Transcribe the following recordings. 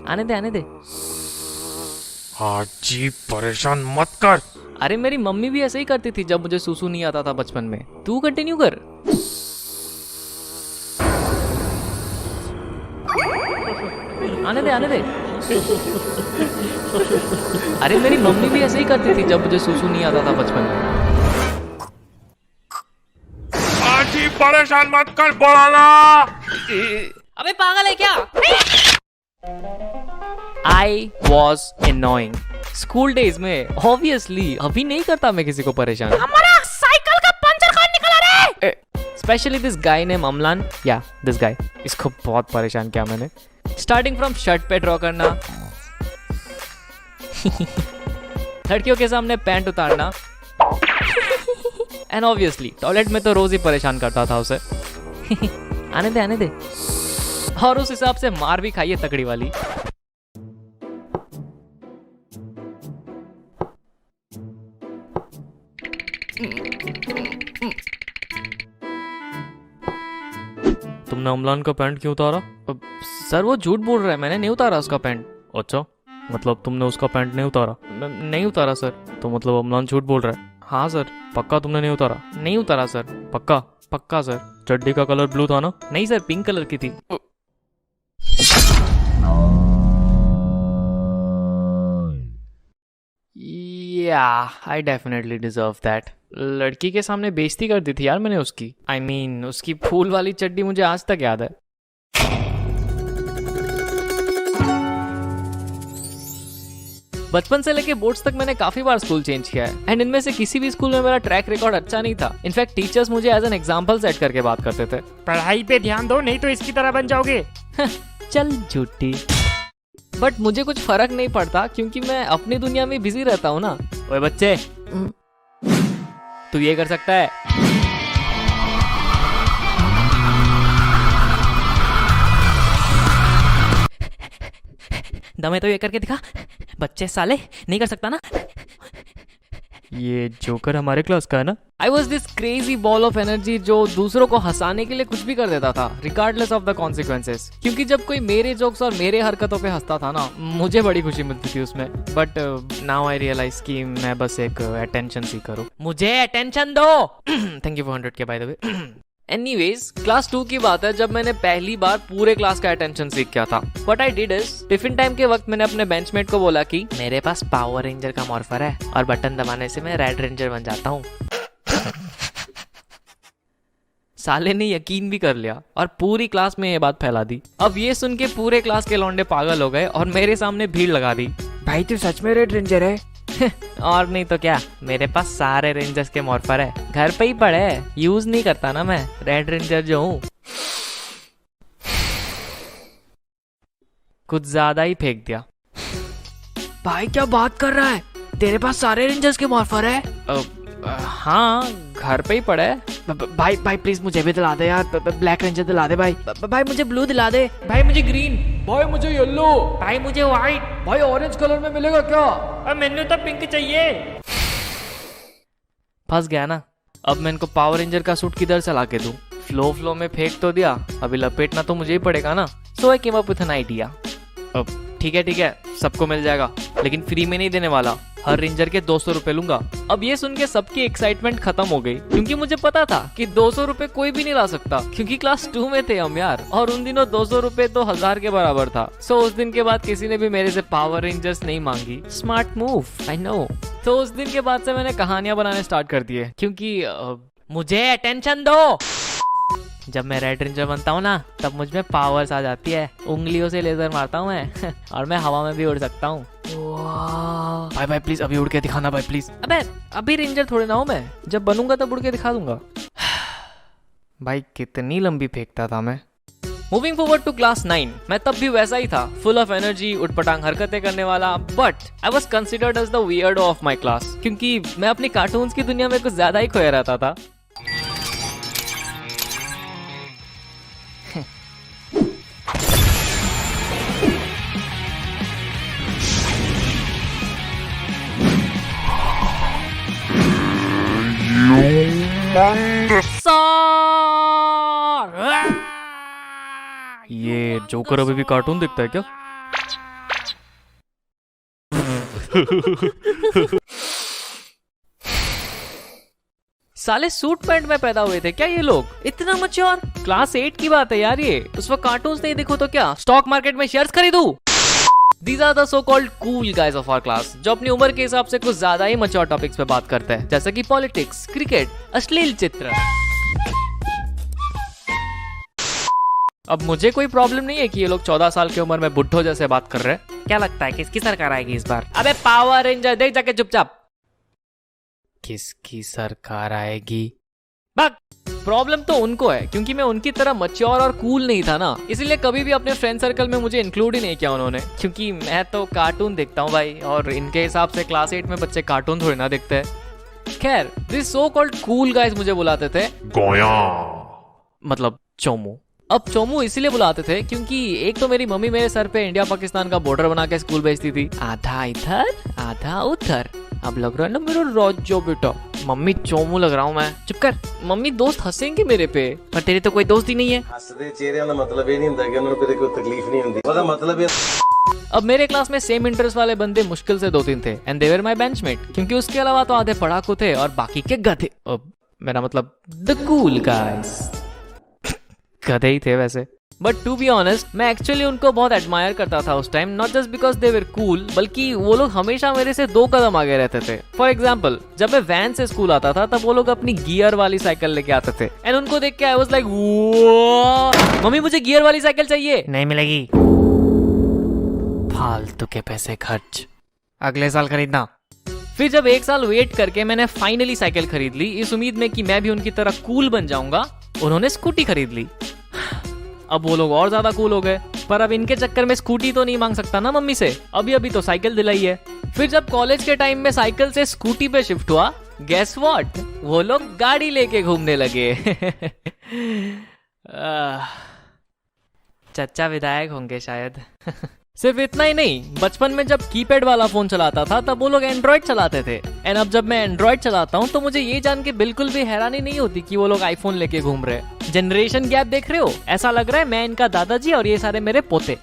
आने दे आने दे। हाजी परेशान मत कर। अरे मेरी मम्मी भी ऐसे ही करती थी जब मुझे सूसू नहीं आता था बचपन में। तू कंटिन्यू कर। आने दे आने दे। अरे मेरी मम्मी भी ऐसे ही करती थी जब मुझे सूसू नहीं आता था बचपन में। हाजी परेशान मत कर, बोला ना। अबे पागल है क्या? I was annoying. School days में ऑब्वियसली अभी नहीं करता मैं किसी को परेशान। हमारा साइकिल का पंचर कौन निकला रे? Specially this guy name Amlan, या दिस गाय, इसको बहुत परेशान किया मैंने। स्टार्टिंग फ्रॉम शर्ट पे ड्रॉ करना, लड़कियों के सामने पैंट उतारना, एंड ऑब्वियसली टॉयलेट में तो रोज ही परेशान करता था उसे। आने दे आने दे। और उस हिसाब से मार भी खाइए तगड़ी वाली। तुमने अमलान का पैंट क्यों उतारा? सर वो झूठ बोल रहा है, मैंने नहीं उतारा उसका पैंट। अच्छा, मतलब तुमने उसका पैंट नहीं उतारा? नहीं उतारा सर। तो मतलब अमलान झूठ बोल रहा है? हाँ सर। पक्का तुमने नहीं उतारा? नहीं उतारा सर। पक्का? पक्का सर। चड्डी का कलर ब्लू था ना? नहीं सर, पिंक कलर की थी। I definitely deserve that. लड़की के सामने बेइज्जती कर दी थी यार मैंने उसकी। I mean, उसकी फूल वाली चड्डी मुझे आज तक याद है। बचपन से लेके बोर्ड्स तक मैंने काफी बार स्कूल चेंज किया है, एंड इनमें से किसी भी स्कूल में मेरा ट्रैक रिकॉर्ड अच्छा नहीं था। इनफैक्ट टीचर्स मुझे एज एन एग्जाम्पल सेट करके बात करते थे। पढ़ाई पे ध्यान दो, नहीं तो इसकी तरह बन जाओगे। चल झूठी। बट मुझे कुछ फर्क नहीं पड़ता क्योंकि मैं अपनी दुनिया में बिजी रहता हूँ ना। ओए बच्चे, तू ये कर सकता है? दमे तो ये करके दिखा। बच्चे साले नहीं कर सकता ना। ये जोकर हमारे क्लास का है ना? I was this crazy ball of energy जो दूसरों को हंसाने के लिए कुछ भी कर देता था, रिगार्डलेस ऑफ द कॉन्सिक्वेंसेस। क्योंकि जब कोई मेरे जोक्स और मेरे हरकतों पे हंसता था ना, मुझे बड़ी खुशी मिलती थी उसमें। बट नाउ आई रियलाइज कि मैं बस एक अटेंशन सीकर हूँ। मुझे अटेंशन दो। थैंक यू फॉर 100 के, by the way. Anyways, class 2 की बात है जब मैंने पहली बार पूरे क्लास का अटेंशन सीख किया था। What I did is, tiffin time के वक्त मैंने अपने बेंचमेट को बोला कि मेरे पास पावर रेंजर का मॉर्फर है और बटन दबाने से मैं रेड रेंजर बन जाता हूँ। साले ने यकीन भी कर लिया और पूरी क्लास में ये बात फैला दी। अब ये सुन के पूरे क्लास के लौंडे पागल हो गए और मेरे सामने भीड़ लगा दी। भाई तू सच में रेड रेंजर है? और नहीं तो क्या, मेरे पास सारे रेंजर्स के मॉर्फर है, घर पे ही पड़े है, यूज नहीं करता ना मैं, रेड रेंजर जो हूँ। कुछ ज्यादा ही फेंक दिया। भाई क्या बात कर रहा है? तेरे पास सारे रेंजर्स के मॉर्फर है? हाँ, घर पे ही पड़ा है। भाई भाई प्लीज मुझे भी दिला दे यार, ब्लैक रेंजर दिला दे भाई। भाई मुझे ब्लू दिला दे। भाई मुझे ग्रीन। भाई मुझे येलो। भाई मुझे व्हाइट। भाई ऑरेंज कलर में मिलेगा क्या? मैंने तो पिंक चाहिए। फंस गया ना। अब मैं इनको पावर रेंजर का सूट किधर से ला के दूं? फ्लो में फेंक तो दिया, अभी लपेटना तो मुझे ही पड़ेगा ना। So I came up with an idea. अब ठीक है, सबको मिल जाएगा, लेकिन फ्री में नहीं देने वाला। हर रेंजर के 200 रुपए लूंगा। अब ये सुन के सबकी एक्साइटमेंट खत्म हो गई, क्योंकि मुझे पता था कि 200 रुपए कोई भी नहीं ला सकता, क्योंकि क्लास 2 में थे हम यार, और उन दिनों 200 रुपए तो 1000 के बराबर था। सो उस दिन के बाद किसी ने भी मेरे से पावर रेंजर्स नहीं मांगी। Smart move, I know. तो उस दिन के बाद से मैंने कहानियां बनाने स्टार्ट कर दिए, क्योंकि मुझे अटेंशन दो। जब मैं रेड रेंजर बनता हूँ ना, तब मुझ में पावर्स आ जाती है। उंगलियों से लेजर मारता हूँ मैं और मैं हवा में भी उड़ सकता हूँ। भाई प्लीज अभी उड़ के दिखाना भाई प्लीज। अबे अभी रेंजर थोड़े ना हूँ मैं, जब बनूंगा तब उड़ के दिखा दूंगा। भाई कितनी लंबी फेंकता था मैं। मूविंग फॉरवर्ड टू क्लास 9, मैं तब भी वैसा ही था, फुल ऑफ एनर्जी, उठपटांग हरकतें करने वाला, but I was considered as the weirdo of my class, क्योंकि मैं अपनी कार्टून्स की दुनिया में कुछ ज्यादा ही खोया रहता था। ये जोकर अभी भी कार्टून देखता है क्या? साले सूट पैंट में पैदा हुए थे क्या ये लोग? इतना मच्योर? क्लास 8 की बात है यार ये। उस वक्त कार्टून्स नहीं देखो तो क्या स्टॉक मार्केट में शेयर्स खरीदूं? These are the so-called cool guys of our class, जो अपनी उम्र के हिसाब से कुछ ज्यादा ही मच्योर टॉपिक्स पे बात करते हैं, जैसे कि पॉलिटिक्स, क्रिकेट, अश्लील चित्र। अब मुझे कोई प्रॉब्लम नहीं है कि ये लोग 14 साल की उम्र में बुढ़ो जैसे बात कर रहे हैं। क्या लगता है किसकी सरकार आएगी इस बार? अबे पावर रेंजर देख जाके चुपचाप। किसकी सरकार आएगी? बक। प्रॉब्लम तो उनको है, क्योंकि मैं उनकी तरह मच्योर और कूल नहीं था ना, इसीलिए कभी भी अपने फ्रेंड सर्कल में मुझे इंक्लूड ही नहीं किया उन्होंने, क्योंकि मैं तो कार्टून देखता हूँ भाई, और इनके हिसाब से क्लास 8 में बच्चे कार्टून थोड़ी ना देखते हैं। खैर, this so called cool guys मुझे बुलाते थे गोया, मतलब चोमू। अब चोमू इसीलिए बुलाते थे क्योंकि एक तो मेरी मम्मी मेरे सर पे इंडिया पाकिस्तान का बॉर्डर बना के स्कूल भेजती थी, आधा इधर आधा उधर। अब लग रहा है ना मेरा राजो बेटा। मम्मी चोमू लग रहा हूँ मैं? चुप कर। मम्मी दोस्त हंसेंगे मेरे पे, पर तेरे तो कोई दोस्त ही नहीं है। हसदे चेहरिਆਂ ਦਾ ਮਤਲਬ ਇਹ ਨਹੀਂ ਹੁੰਦਾ ਕਿ ਉਹਨਾਂ ਨੂੰ ਕਦੇ ਕੋਈ ਤਕਲੀਫ ਨਹੀਂ ਹੁੰਦੀ, ਉਹਦਾ ਮਤਲਬ ਇਹ। अब मेरे क्लास में सेम इंटरेस्ट वाले बंदे मुश्किल से 2-3 थे, and they were my benchmate, क्योंकि उसके अलावा तो आधे पढ़ाकू थे और बाकी के गधे। अब मेरा मतलब द कूल गाइस। गधे ही थे वैसे, बट टू बी ऑनेस्ट मैं एक्चुअली उनको बहुत एडमायर करता था उस time, not just because they were cool, बल्कि वो लोग हमेशा मेरे से 2 कदम आगे रहते थे। फॉर एग्जाम्पल, जब मैं वैन से स्कूल आता था तब वो लोग अपनी गियर वाली साइकिल लेके आते थे, एंड उनको देख के आई वाज लाइक, मम्मी मुझे गियर वाली साइकिल चाहिए। नहीं मिलेगी, फालतू के पैसे खर्च, अगले साल खरीदना। फिर जब 1 साल वेट करके मैंने फाइनली साइकिल खरीद ली, इस उम्मीद में कि मैं भी उनकी तरह कूल बन जाऊंगा, उन्होंने स्कूटी खरीद ली। अब वो लोग और ज्यादा कूल हो गए, पर अब इनके चक्कर में स्कूटी तो नहीं मांग सकता ना मम्मी से, अभी अभी तो साइकिल दिलाई है। फिर जब कॉलेज के टाइम में साइकिल से स्कूटी पे शिफ्ट हुआ, गेस व्हाट, वो लोग गाड़ी लेके घूमने लगे। चचा विधायक होंगे शायद। सिर्फ इतना ही नहीं, बचपन में जब कीपैड वाला फोन चलाता था तब वो लोग एंड्रॉइड चलाते थे, एंड अब जब मैं एंड्रॉइड चलाता हूँ तो मुझे ये जान के बिल्कुल भी हैरानी नहीं होती कि वो लोग आईफोन लेके घूम रहे हैं। जनरेशन गैप देख रहे हो? ऐसा लग रहा है मैं इनका दादाजी और ये सारे मेरे पोते।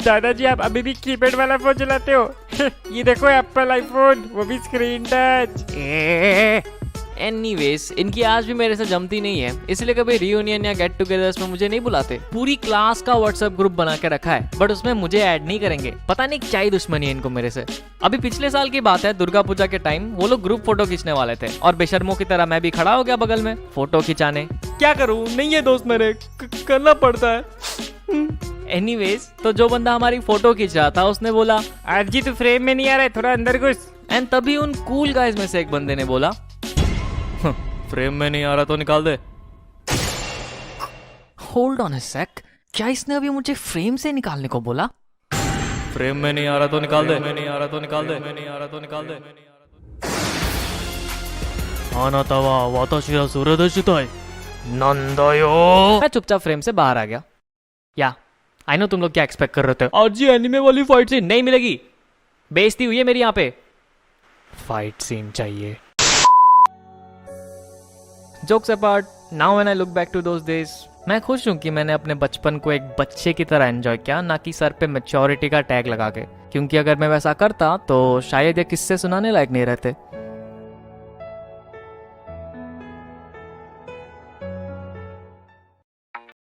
दादाजी आप अभी भी कीपैड वाला फोन चलाते हो? ये देखो एप्पल आईफोन, वो भी स्क्रीन टच। एनीवेज, इनकी आज भी मेरे से जमती नहीं है, इसलिए कभी रियूनियन या गेट टुगेदर्स में मुझे नहीं बुलाते। पूरी क्लास का व्हाट्सएप ग्रुप बना के रखा है, बट उसमें मुझे ऐड नहीं करेंगे। पता नहीं क्या ही दुश्मनी है इनको मेरे से। अभी पिछले साल की बात है, दुर्गा पूजा के टाइम वो लोग ग्रुप फोटो खींचने वाले थे, और बेशर्मों की तरह मैं भी खड़ा हो गया बगल में फोटो खिंचाने। क्या करूं, नहीं है दोस्त मेरे, करना पड़ता है। एनीवेज, तो जो बंदा हमारी फोटो खींच रहा था उसने बोला, आज जी तो फ्रेम में नहीं आ रहा है, थोड़ा अंदर घुस। एंड तभी उन कूल गाइज में से एक बंदे ने बोला, फ्रेम में नहीं आ रहा तो निकाल दे। होल्ड ऑन अ सेक, क्या इसने अभी मुझे फ्रेम से निकालने को बोला? फ्रेम में नहीं आ रहा तो निकाल दे, नहीं आ रहा तो निकाल दे, नहीं आ रहा तो निकाल दे। आनातावा वाताशी वा सुरदशिताई नंदायो। मैं चुपचाप फ्रेम से बाहर आ गया। या आई नो तुम लोग क्या एक्सपेक्ट कर रहे थे, आज जी एनिमे वाली फाइट सीन नहीं मिलेगी, बेइज्जती हुई है मेरी यहाँ पे। फाइट सीन चाहिए। Jokes apart, now when I look back to those days, मैं खुश हूँ कि मैंने अपने बचपन को एक बच्चे की तरह एंजॉय किया, ना कि सर पे मैच्योरिटी का टैग लगा के, क्योंकि अगर मैं वैसा करता तो शायद ये किस्से सुनाने लायक नहीं रहते।